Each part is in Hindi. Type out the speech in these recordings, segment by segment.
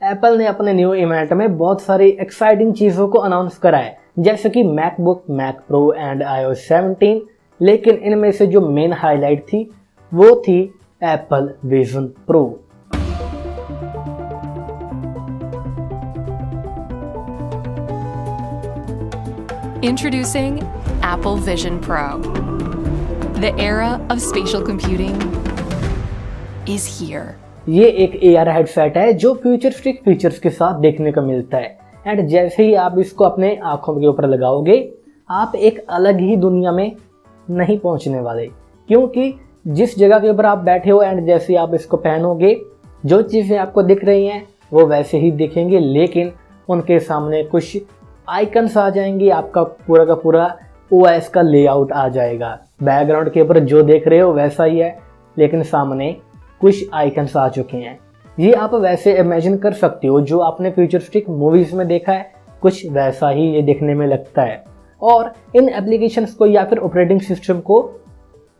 एप्पल ने अपने न्यू इवेंट में बहुत सारी एक्साइटिंग चीज़ों को अनाउंस करा है, जैसे कि MacBook, Mac Pro and iOS 17। लेकिन इनमें से जो मेन हाईलाइट थी वो थी Apple vision pro. Introducing Apple Vision Pro. The era of spatial computing is here. ये एक AR हेडसेट है जो फ्यूचरिस्टिक फीचर्स के साथ देखने को मिलता है, एंड जैसे ही आप इसको अपने आंखों के ऊपर लगाओगे आप एक अलग ही दुनिया में नहीं पहुंचने वाले, क्योंकि जिस जगह के ऊपर आप बैठे हो एंड जैसे ही आप इसको पहनोगे जो चीज़ें आपको दिख रही हैं वो वैसे ही दिखेंगे, लेकिन उनके सामने कुछ आइकन्स आ जाएंगे, आपका पूरा का पूरा OS का लेआउट आ जाएगा। बैकग्राउंड के ऊपर जो देख रहे हो वैसा ही है, लेकिन सामने कुछ आइकन्स आ चुके हैं। ये आप वैसे इमेजिन कर सकते हो जो आपने फ्यूचरिस्टिक मूवीज में देखा है, कुछ वैसा ही ये देखने में लगता है। और इन एप्लीकेशंस को या फिर ऑपरेटिंग सिस्टम को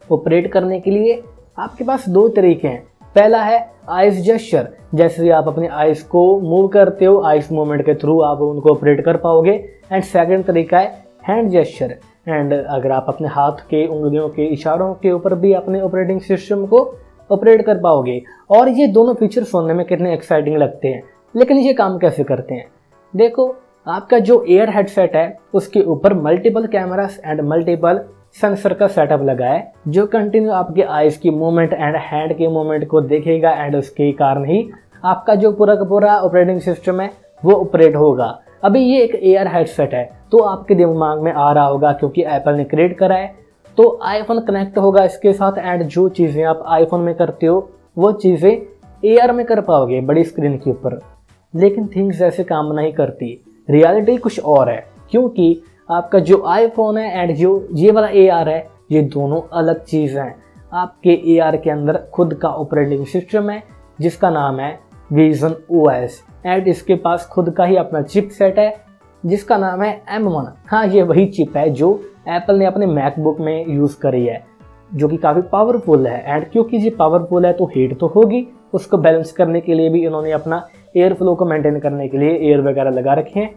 ऑपरेट करने के लिए आपके पास दो तरीके हैं। पहला है आइस जेस्चर, जैसे आप अपने आइस को मूव करते हो, आइस मूवमेंट के थ्रू आप उनको ऑपरेट कर पाओगे। एंड सेकंड तरीका है हैंड जेस्चर, एंड अगर आप अपने हाथ के उंगलियों के इशारों के ऊपर भी अपने ऑपरेटिंग सिस्टम को ऑपरेट कर पाओगे। और ये दोनों फीचर सुनने में कितने एक्साइटिंग लगते हैं, लेकिन ये काम कैसे करते हैं? देखो, आपका जो एयर हेडसेट है उसके ऊपर multiple cameras and multiple sensor का सेटअप लगा है जो कंटिन्यू आपके आइज की मूवमेंट एंड हैंड के मूवमेंट को देखेगा, एंड उसके कारण ही आपका जो पूरा का पूरा ऑपरेटिंग सिस्टम है वो ऑपरेट होगा। अभी ये एक एयर हेडसेट है तो आपके दिमाग में आ रहा होगा क्योंकि एप्पल ने क्रिएट करा है तो आईफोन कनेक्ट होगा इसके साथ, एंड जो चीज़ें आप आईफोन में करते हो वो चीज़ें एआर में कर पाओगे बड़ी स्क्रीन के ऊपर। लेकिन थिंग्स ऐसे काम नहीं करती, रियलिटी कुछ और है, क्योंकि आपका जो आईफोन है एंड जो ये वाला एआर है ये दोनों अलग चीज़ हैं। आपके एआर के अंदर खुद का ऑपरेटिंग सिस्टम है जिसका नाम है विजन OS, एंड इसके पास खुद का ही अपना चिप सेट है जिसका नाम है M1। हाँ, ये वही चिप है जो एप्पल ने अपने मैकबुक में यूज़ करी है, जो कि काफ़ी पावरफुल है। एंड क्योंकि ये पावरफुल है तो हीट तो होगी, उसको बैलेंस करने के लिए भी इन्होंने अपना एयर फ्लो को मेंटेन करने के लिए एयर वगैरह लगा रखे हैं,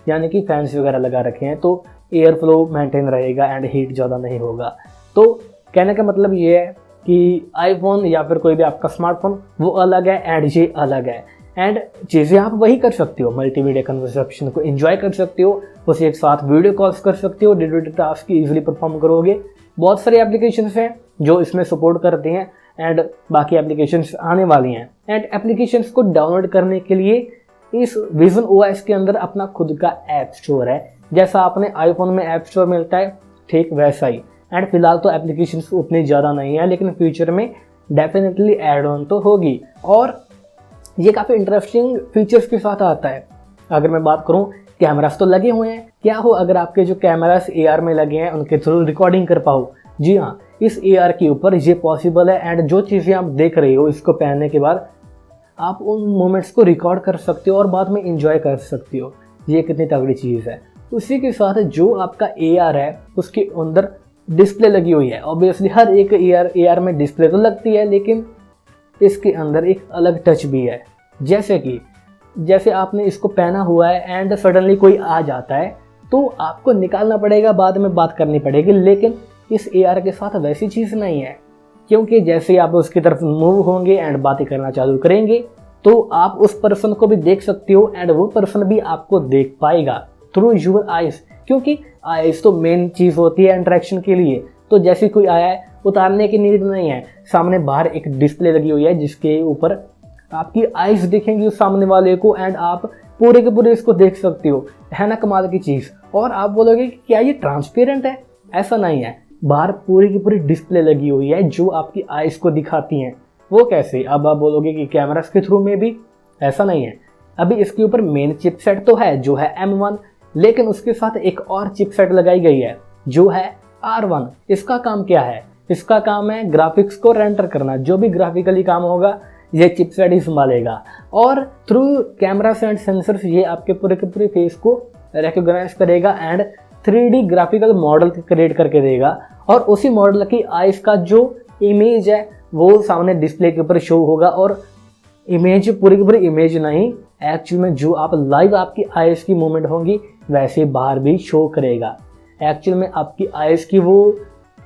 यानी कि फैंस वगैरह लगा रखे हैं, तो एयर फ्लो मेंटेन रहेगा एंड हीट ज़्यादा नहीं होगा। तो कहने का मतलब ये है कि आईफोन या फिर कोई भी आपका स्मार्टफोन वो अलग है एंड ये अलग है, एंड चीज़ें आप वही कर सकते हो। मल्टीमीडिया कन्वर्सेशन को एंजॉय कर सकते हो, उसे एक साथ वीडियो कॉल्स कर सकते हो, डे टू डे टास्क की ईजिली परफॉर्म करोगे। बहुत सारी एप्लीकेशंस हैं जो इसमें सपोर्ट करती हैं एंड बाकी एप्लीकेशंस आने वाली हैं। एंड एप्लीकेशंस को डाउनलोड करने के लिए इस विजन OS के अंदर अपना खुद का ऐप स्टोर है, जैसा आपने आईफोन में ऐप स्टोर मिलता है ठीक वैसा ही। एंड फिलहाल तो एप्लीकेशंस उतनी ज़्यादा नहीं है, लेकिन फ्यूचर में डेफिनेटली ऐड ऑन तो होगी, और ये काफ़ी इंटरेस्टिंग फीचर्स के साथ आता है। अगर मैं बात करूँ, कैमरास तो लगे हुए हैं, क्या हो अगर आपके जो कैमरास AR में लगे हैं उनके थ्रू रिकॉर्डिंग कर पाओ। जी हाँ, इस AR के ऊपर ये पॉसिबल है, एंड जो चीज़ें आप देख रहे हो इसको पहनने के बाद आप उन मोमेंट्स को रिकॉर्ड कर सकते हो और बाद में इंजॉय कर सकते हो। ये कितनी तगड़ी चीज़ है। उसी के साथ जो आपका AR है उसके अंदर डिस्प्ले लगी हुई है। ऑब्वियसली हर एक AR में डिस्प्ले तो लगती है, लेकिन इसके अंदर एक अलग टच भी है। जैसे आपने इसको पहना हुआ है एंड सडनली कोई आ जाता है तो आपको निकालना पड़ेगा, बाद में बात करनी पड़ेगी, लेकिन इस AR के साथ वैसी चीज़ नहीं है, क्योंकि जैसे आप उसकी तरफ मूव होंगे एंड बातें करना चालू करेंगे तो आप उस पर्सन को भी देख सकते हो एंड वो पर्सन भी आपको देख पाएगा थ्रू यूर आइज, क्योंकि आइज तो मेन चीज़ होती है इंटरेक्शन के लिए। तो जैसे कोई आया है उतारने की नीड नहीं है, सामने बाहर एक डिस्प्ले लगी हुई है जिसके ऊपर आपकी आइज दिखेंगी उस सामने वाले को, एंड आप पूरे के पूरे इसको देख सकते हो। है ना कमाल की चीज़। और आप बोलोगे कि क्या ये ट्रांसपेरेंट है? ऐसा नहीं है, बाहर पूरी की पूरी डिस्प्ले लगी हुई है जो आपकी आइज को दिखाती हैं। वो कैसे? अब आप बोलोगे कि कैमरास के थ्रू में भी, ऐसा नहीं है। अभी इसके ऊपर मेन चिपसेट तो है जो है M1, लेकिन उसके साथ एक और चिपसेट लगाई गई है जो है R1। इसका काम क्या है? इसका काम है ग्राफिक्स को रेंडर करना। जो भी ग्राफिकली काम होगा ये चिपसेट ही संभालेगा, और थ्रू कैमरास एंड सेंसर्स ये आपके पूरे के पूरे फेस को रिकॉग्नाइज करेगा and 3D graphical model create करके देगा, और उसी मॉडल की आइज का जो इमेज है वो सामने डिस्प्ले के ऊपर शो होगा, और इमेज पूरी की पूरी इमेज नहीं, एक्चुअल में जो आप लाइव आपकी आईज की मूवमेंट होंगी वैसे बाहर भी शो करेगा। एक्चुअल में आपकी आईज की वो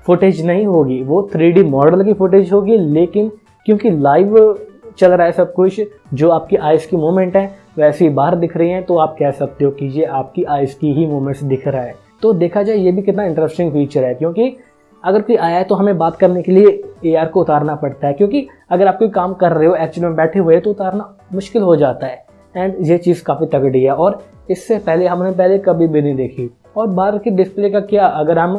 फुटेज नहीं होगी, वो 3D मॉडल की फुटेज होगी, लेकिन क्योंकि लाइव चल रहा है सब कुछ, जो आपकी आईज की मूवमेंट है वैसे ही बाहर दिख रही हैं, तो आप कह सकते हो कि ये आपकी आईज की ही मूवमेंट्स दिख रहा है। तो देखा जाए ये भी कितना इंटरेस्टिंग फीचर है, क्योंकि अगर कोई आया है तो हमें बात करने के लिए AR को उतारना पड़ता है, क्योंकि अगर आप कोई काम कर रहे हो एक्चुअली में बैठे हुए तो उतारना मुश्किल हो जाता है। एंड ये चीज़ काफ़ी तगड़ी है और इससे पहले हमने कभी भी नहीं देखी। और बाहर की डिस्प्ले का क्या, अगर हम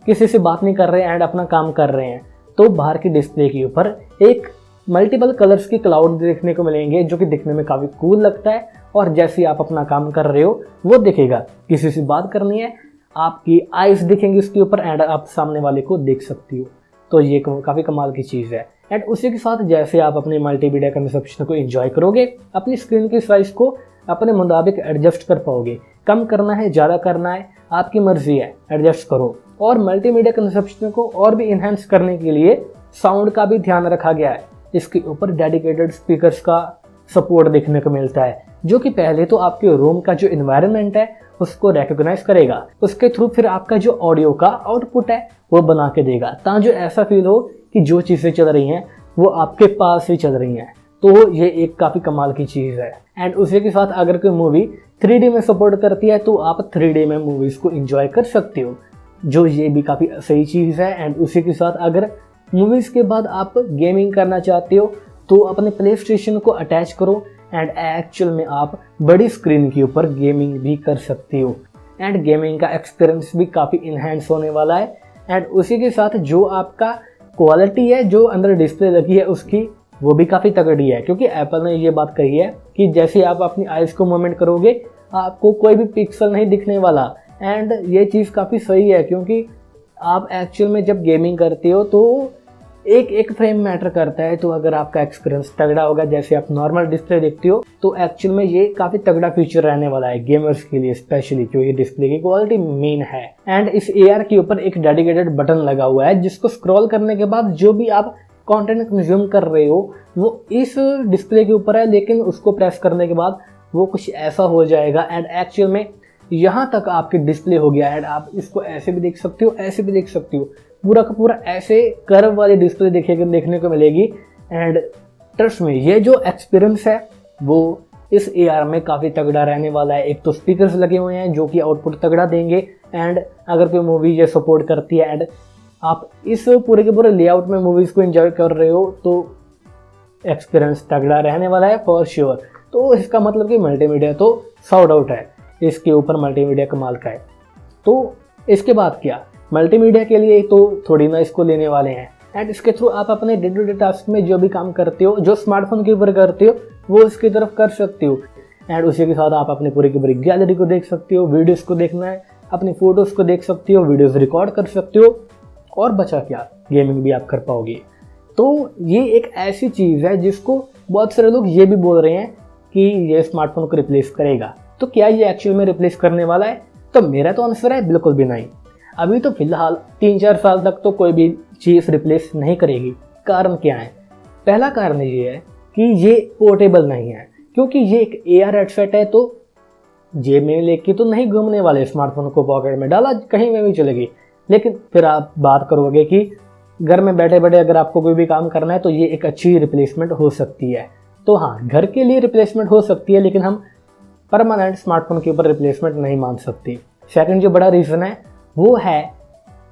किसी से बात नहीं कर रहे हैं एंड अपना काम कर रहे हैं तो बाहर की डिस्प्ले के ऊपर एक मल्टीपल कलर्स की क्लाउड देखने को मिलेंगे, जो कि दिखने में काफ़ी कूल लगता है। और जैसे ही आप अपना काम कर रहे हो वो दिखेगा, किसी से बात करनी है आपकी आइज दिखेंगी उसके ऊपर एंड आप सामने वाले को देख सकती हो। तो ये काफ़ी कमाल की चीज़ है। एंड उसी के साथ जैसे आप अपने मल्टीमीडिया कंजप्शन को एंजॉय करोगे, अपनी स्क्रीन की साइज को अपने मुताबिक एडजस्ट कर पाओगे। कम करना है, ज़्यादा करना है, आपकी मर्जी है, एडजस्ट करो। और मल्टीमीडिया कंजप्शन को और भी इन्हेंस करने के लिए साउंड का भी ध्यान रखा गया है। इसके ऊपर डेडिकेटेड स्पीकर्स का सपोर्ट देखने को मिलता है, जो कि पहले तो आपके रूम का जो इन्वायरमेंट है उसको रिकॉग्नाइज करेगा, उसके थ्रू फिर आपका जो ऑडियो का आउटपुट है वो बना के देगा, ताकि ऐसा फील हो कि जो चीज़ें चल रही हैं वो आपके पास ही चल रही हैं। तो ये एक काफ़ी कमाल की चीज़ है। एंड उसी के साथ अगर कोई मूवी 3D में सपोर्ट करती है तो आप 3D में मूवीज़ को एंजॉय कर सकते हो, जो ये भी काफ़ी सही चीज़ है। एंड उसी के साथ अगर मूवीज़ के बाद आप गेमिंग करना चाहते हो तो अपने प्ले स्टेशन को अटैच करो एंड एक्चुअल में आप बड़ी स्क्रीन के ऊपर गेमिंग भी कर सकते हो। एंड गेमिंग का एक्सपीरियंस भी काफ़ी इन्हेंस होने वाला है। एंड उसी के साथ जो आपका क्वालिटी है जो अंदर डिस्प्ले लगी है उसकी, वो भी काफ़ी तगड़ी है, क्योंकि एप्पल ने ये बात कही है कि जैसे आप अपनी आइज को मूवमेंट करोगे आपको कोई भी पिक्सल नहीं दिखने वाला। एंड ये चीज़ काफ़ी सही है, क्योंकि आप एक्चुअल में जब गेमिंग करते हो तो एक फ्रेम मैटर करता है। तो अगर आपका एक्सपीरियंस तगड़ा होगा, जैसे आप नॉर्मल डिस्प्ले देखते हो, तो एक्चुअल में ये काफ़ी तगड़ा फीचर रहने वाला है गेमर्स के लिए स्पेशली, क्योंकि डिस्प्ले की क्वालिटी मेन है। एंड इस AR के ऊपर एक डेडिकेटेड बटन लगा हुआ है, जिसको स्क्रॉल करने के बाद जो भी आप कंटेंट कंज्यूम कर रहे हो वो इस डिस्प्ले के ऊपर है, लेकिन उसको प्रेस करने के बाद वो कुछ ऐसा हो जाएगा। एंड एक्चुअल में यहाँ तक आपकी डिस्प्ले हो गया। एंड आप इसको ऐसे भी देख सकते हो, ऐसे भी देख सकते हो, पूरा का पूरा ऐसे कर्व वाली डिस्प्ले देखने को मिलेगी। एंड ट्रस्ट में ये जो एक्सपीरियंस है वो इस AR में काफ़ी तगड़ा रहने वाला है। एक तो स्पीकर्स लगे हुए हैं जो कि आउटपुट तगड़ा देंगे। एंड अगर कोई मूवी ये सपोर्ट करती है एंड आप इस पूरे के पूरे लेआउट में मूवीज़ को एंजॉय कर रहे हो तो एक्सपीरियंस तगड़ा रहने वाला है फॉर श्योर। तो इसका मतलब कि मल्टीमीडिया तो सॉर्ट आउट है, इसके ऊपर मल्टीमीडिया कमाल का है। तो इसके बाद क्या, मल्टीमीडिया के लिए तो थोड़ी ना इसको लेने वाले हैं। एंड इसके थ्रू आप अपने डे टू डे टास्क में जो भी काम करते हो, जो स्मार्टफोन के ऊपर करते हो, वो इसकी तरफ कर सकते हो। एंड उसी के साथ आप अपने पूरी की पूरी गैलरी को देख सकते हो, वीडियोस को देखना है अपनी फ़ोटोज़ को देख सकते हो, वीडियोस रिकॉर्ड कर सकते हो, और बचा क्या, गेमिंग भी आप कर पाओगे। तो ये एक ऐसी चीज़ है जिसको बहुत सारे लोग ये भी बोल रहे हैं कि ये स्मार्टफोन को रिप्लेस करेगा। तो क्या ये एक्चुअल में रिप्लेस करने वाला है? तो मेरा तो आंसर है बिल्कुल भी नहीं। अभी तो फिलहाल 3-4 साल तक तो कोई भी चीज़ रिप्लेस नहीं करेगी। कारण क्या है? पहला कारण ये है कि ये पोर्टेबल नहीं है, क्योंकि ये एक AR हेडसेट है, तो जेब में लेके तो नहीं घूमने वाले, स्मार्टफोन को पॉकेट में डाला कहीं में भी चलेगी। लेकिन फिर आप बात करोगे कि घर में बैठे बैठे अगर आपको कोई भी काम करना है तो ये एक अच्छी रिप्लेसमेंट हो सकती है। तो हाँ, घर के लिए रिप्लेसमेंट हो सकती है, लेकिन हम परमानेंट स्मार्टफोन के ऊपर रिप्लेसमेंट नहीं मान सकती। सेकंड जो बड़ा रीज़न है वो है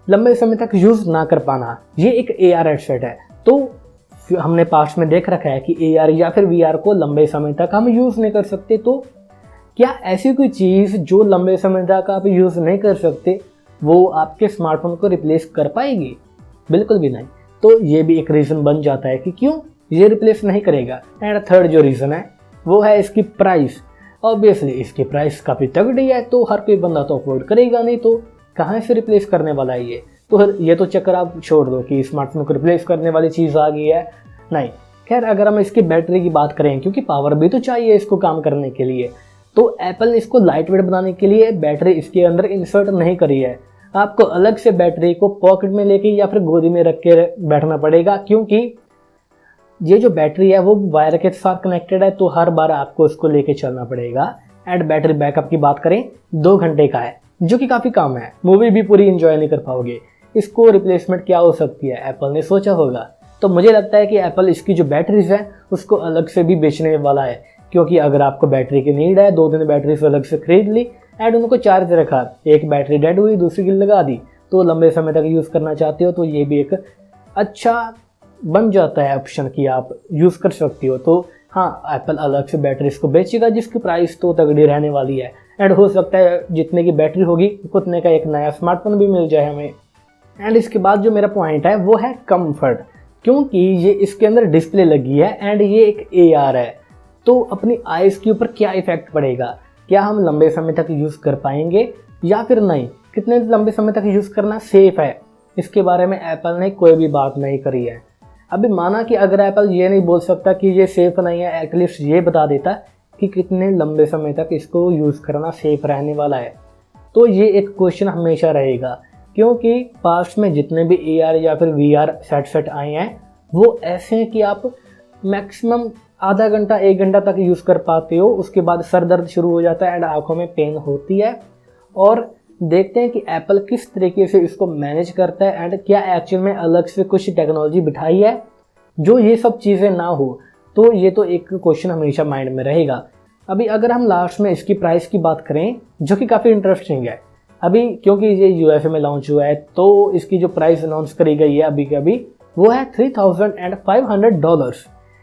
लंबे समय तक यूज़ ना कर पाना। ये एक AR हेडसेट है, तो हमने पास्ट में देख रखा है कि AR या फिर VR को लंबे समय तक हम यूज़ नहीं कर सकते। तो क्या ऐसी कोई चीज़ जो लंबे समय तक आप यूज़ नहीं कर सकते वो आपके स्मार्टफोन को रिप्लेस कर पाएगी? बिल्कुल भी नहीं। तो ये भी एक रीज़न बन जाता है कि क्यों ये रिप्लेस नहीं करेगा। एंड थर्ड जो रीज़न है वो है इसकी प्राइस। ऑब्वियसली इसकी प्राइस काफ़ी तगड़ी है, तो हर कोई बंदा तो अफोर्ड करेगा नहीं, तो कहाँ से रिप्लेस करने वाला है ये? तो ये तो चक्कर आप छोड़ दो कि स्मार्टफोन को रिप्लेस करने वाली चीज़ आ गई है, नहीं। खैर, अगर हम इसकी बैटरी की बात करें, क्योंकि पावर भी तो चाहिए इसको काम करने के लिए, तो एप्पल ने इसको लाइट वेट बनाने के लिए बैटरी इसके अंदर इंसर्ट नहीं करी है। आपको अलग से बैटरी को पॉकेट में लेके या फिर गोदी में रख के बैठना पड़ेगा, क्योंकि ये जो बैटरी है वो वायर के साथ कनेक्टेड है, तो हर बार आपको उसको लेके चलना पड़ेगा। एंड बैटरी बैकअप की बात करें 2 घंटे का है, जो कि काफ़ी कम है। मूवी भी पूरी इंजॉय नहीं कर पाओगे। इसको रिप्लेसमेंट क्या हो सकती है, एप्पल ने सोचा होगा। तो मुझे लगता है कि एप्पल इसकी जो बैटरीज है उसको अलग से भी बेचने वाला है, क्योंकि अगर आपको बैटरी की नीड है 2 दिन बैटरी से अलग से खरीद ली एंड उनको चार्ज रखा, एक बैटरी डेड हुई दूसरी की लगा दी, तो लंबे समय तक यूज़ करना चाहते हो तो ये भी एक अच्छा बन जाता है ऑप्शन कि आप यूज़ कर सकती हो। तो हाँ, एप्पल अलग से बैटरीज को बेचेगा जिसकी प्राइस तो तगड़ी रहने वाली है। एंड हो सकता है जितने की बैटरी होगी उतने का एक नया स्मार्टफोन भी मिल जाए हमें। एंड इसके बाद जो मेरा पॉइंट है वो है कंफर्ट, क्योंकि ये इसके अंदर डिस्प्ले लगी है एंड ये एक AR है, तो अपनी आइज़ के ऊपर क्या इफेक्ट पड़ेगा, क्या हम लंबे समय तक यूज़ कर पाएंगे या फिर नहीं, कितने लंबे समय तक यूज़ करना सेफ है, इसके बारे में एप्पल ने कोई भी बात नहीं करी है। अभी माना कि अगर एप्पल ये नहीं बोल सकता कि ये सेफ़ नहीं है, एटलीस्ट ये बता देता कि कितने लंबे समय तक इसको यूज़ करना सेफ रहने वाला है, तो ये एक क्वेश्चन हमेशा रहेगा। क्योंकि पास्ट में जितने भी AR या फिर VR सेट आए हैं वो ऐसे हैं कि आप मैक्सिमम आधा घंटा 1 घंटा तक यूज़ कर पाते हो, उसके बाद सर दर्द शुरू हो जाता है एंड आँखों में पेन होती है। और देखते हैं कि एप्पल किस तरीके से इसको मैनेज करता है एंड क्या एक्चुअल में अलग से कुछ टेक्नोलॉजी बिठाई है जो ये सब चीज़ें ना हो। तो ये तो एक क्वेश्चन हमेशा माइंड में रहेगा। अभी अगर हम लास्ट में इसकी प्राइस की बात करें, जो कि काफ़ी इंटरेस्टिंग है, अभी क्योंकि ये USA में लॉन्च हुआ है तो इसकी जो प्राइस अनाउंस करी गई है अभी के अभी वो है $3,500।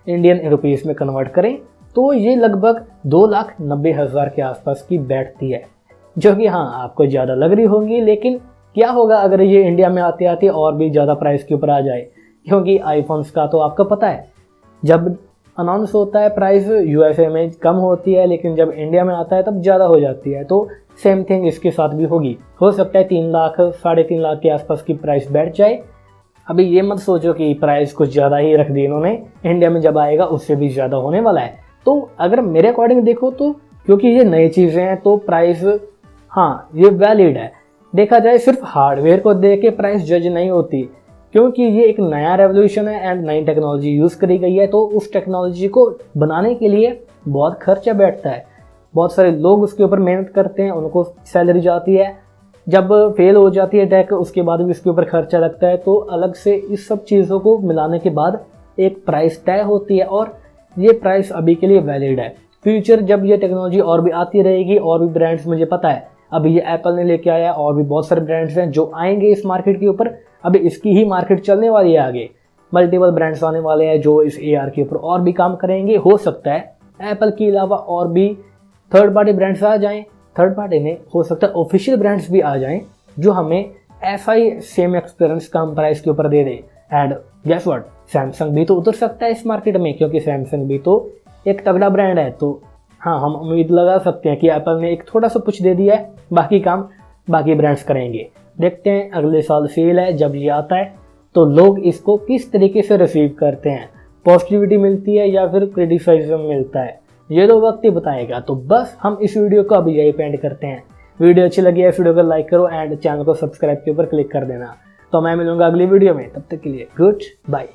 इंडियन रुपीज़ में कन्वर्ट करें तो ये लगभग 2,90,000 के आसपास की बैठती है, जो कि हाँ आपको ज़्यादा लग रही होंगी। लेकिन क्या होगा अगर ये इंडिया में आते आते और भी ज़्यादा प्राइस के ऊपर आ जाए, क्योंकि आईफोन्स का तो आपको पता है जब अनाउंस होता है प्राइस USA में कम होती है, लेकिन जब इंडिया में आता है तब ज़्यादा हो जाती है। तो सेम थिंग इसके साथ भी होगी, हो सकता है 3 लाख 3.5 लाख के आसपास की प्राइस बैठ जाए। अभी ये मत सोचो कि प्राइस कुछ ज़्यादा ही रख दी इन्होंने, इंडिया में जब आएगा उससे भी ज़्यादा होने वाला है। तो अगर मेरे अकॉर्डिंग देखो तो क्योंकि ये नई चीज़ें हैं तो प्राइस हाँ ये वैलिड है। देखा जाए सिर्फ हार्डवेयर को देख के प्राइस जज नहीं होती, क्योंकि ये एक नया रेवोल्यूशन है एंड नई टेक्नोलॉजी यूज़ करी गई है, तो उस टेक्नोलॉजी को बनाने के लिए बहुत खर्चा बैठता है, बहुत सारे लोग उसके ऊपर मेहनत करते हैं, उनको सैलरी जाती है, जब फेल हो जाती है टेक उसके बाद भी इसके ऊपर खर्चा लगता है। तो अलग से इस सब चीज़ों को मिलाने के बाद एक प्राइस तय होती है और ये प्राइस अभी के लिए वैलिड है। फ्यूचर जब ये टेक्नोलॉजी और भी आती रहेगी और भी ब्रांड्स, मुझे पता है अभी ये एप्पल ने लेके आया और भी बहुत सारे ब्रांड्स हैं जो आएंगे इस मार्केट के ऊपर। अभी इसकी ही मार्केट चलने वाली है, आगे मल्टीपल ब्रांड्स आने वाले हैं जो इस AR के ऊपर और भी काम करेंगे। हो सकता है एप्पल के अलावा और भी थर्ड पार्टी ब्रांड्स आ जाएं, थर्ड पार्टी ने हो सकता है ऑफिशियल ब्रांड्स भी आ जाएं जो हमें ऐसा ही सेम एक्सपीरियंस कम प्राइस के ऊपर दे दे। एंड गेस व्हाट, सैमसंग भी तो उतर सकता है इस मार्केट में, क्योंकि सैमसंग भी तो एक तगड़ा ब्रांड है। तो हाँ, हम उम्मीद लगा सकते हैं कि एप्पल ने एक थोड़ा सा कुछ दे दिया है, बाकी काम बाकी ब्रांड्स करेंगे। देखते हैं अगले साल सेल है, जब ये आता है तो लोग इसको किस तरीके से रिसीव करते हैं, पॉजिटिविटी मिलती है या फिर क्रिटिसाइज्म मिलता है, ये तो वक्त ही बताएगा। तो बस हम इस वीडियो को अभी यही पेंड करते हैं। वीडियो अच्छी लगी है, इस वीडियो को लाइक करो एंड चैनल को सब्सक्राइब के ऊपर क्लिक कर देना। तो मैं मिलूंगा अगली वीडियो में, तब तक के लिए गुड बाय।